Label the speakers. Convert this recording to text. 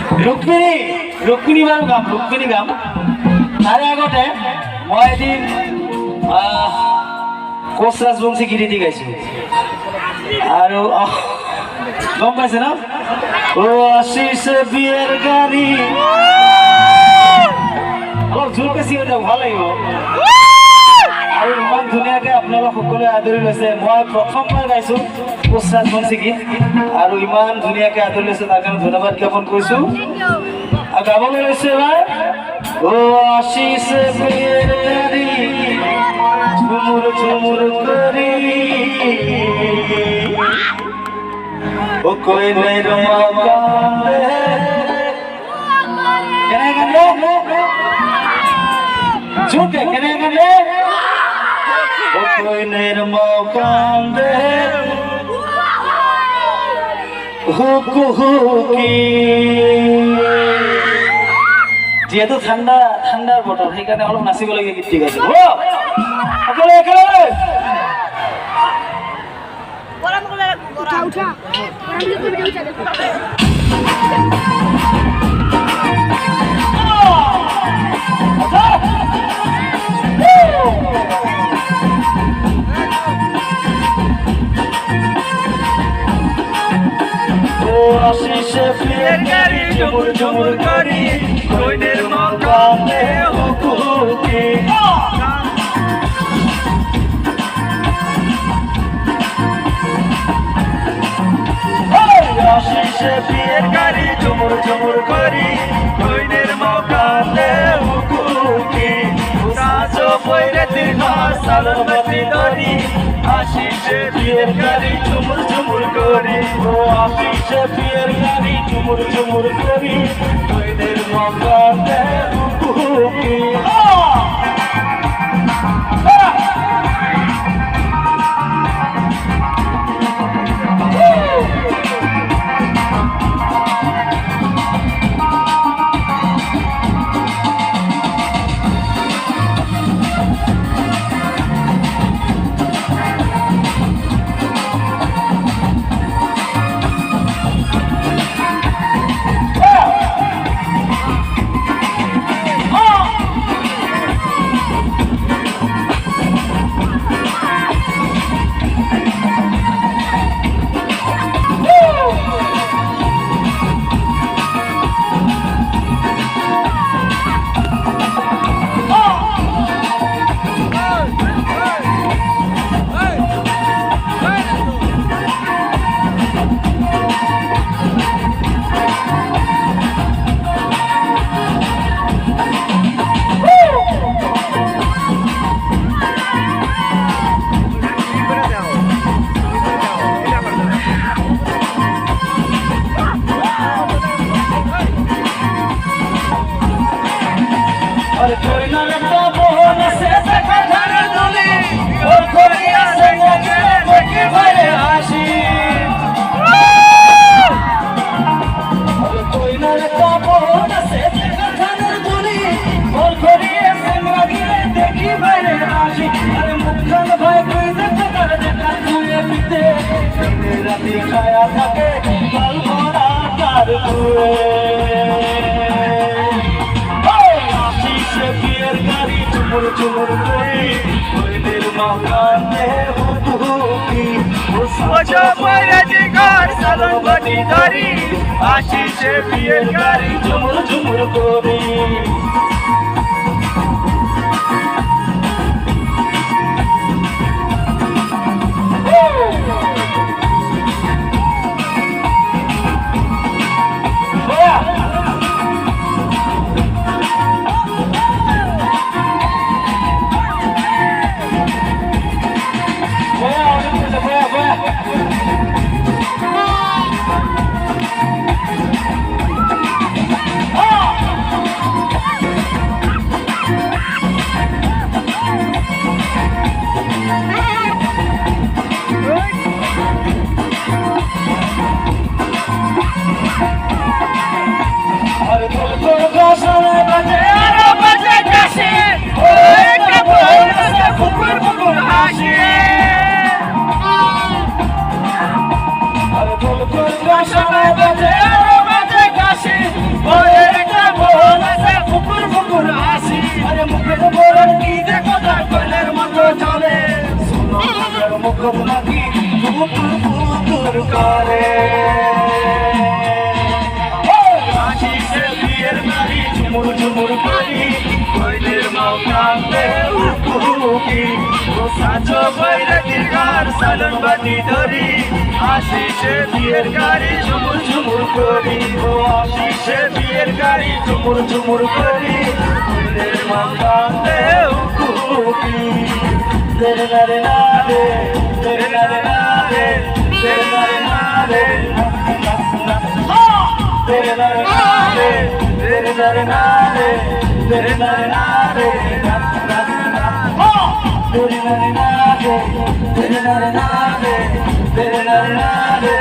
Speaker 1: ৰুক্মিণী বাৰু গাম ৰুক্মিণী গাম তাৰে আগতে মই এদিন কোচ ৰাজবংশী গীতি গাইছোঁ আৰু গম পাইছে ন ও আশিস বিয়ের গাড়ী অলপ জোৰকে চিঞৰি যাওক ভাল লাগিব আৰু ইমান ধুনীয়াকৈ আপোনালোক সকলোৱে আদৰি লৈছে মই প্ৰথমবাৰ গাইছোঁ কোচ ৰাজবংশী গীত আৰু ইমান ধুনীয়াকৈ আদৰি লৈছে তাৰ কাৰণে ধন্যবাদ জ্ঞাপন কৰিছোঁ আৰু গাবলৈ লৈছে এবাৰ ও আশিস বিয়ের গাড়ী ঝুমুর ঝুমুর করি ও কই মের মকামে কেনে কেনে ঝুঁকে কেনে কেনে ও কই মের মকামে হুকু হুকি যেহেতু ঠাণ্ডাৰ বতৰ সেইকাৰণে অলপ নাচিবলগীয়া গীত গাইছে আশিস বিয়ের গাড়ি ঝুমুর ঝুমুর করি কইনের মকামে হুকুকি আশিস বিয়ের গাড়ি ঝুমুর ঝুমুর করি কইনের মকামে হুকুকি সাজো পয়রাতির ঘর সালমতি ধরি আশিস বিয়ের গাড়ি ঝুমুর ঝুমুর করি ও আশিস বিয়ের গাড়ি ঝুমুর ঝুমুর করি কইনের মকামে হুকুকি আশিস বিয়ের গাড়ি ঝুমুর ঝুমুর করি
Speaker 2: সালন বাতি ধরি আশিসে বিয়ের গাড়ি ঝুমুর ঝুমুর করি ও আশিসে বিয়ের গাড়ি ঝুমুর ঝুমুর করি ফুলের মাথাতে উকুকি
Speaker 1: তেরে নারে নারে তেরে নারে নারে তেরে নারে নারে তেরে নারে নারে তেরে নারে নারে তেরে নারে নারে तेरे नारे नारे तेरे नारे नारे तेरे नारे नारे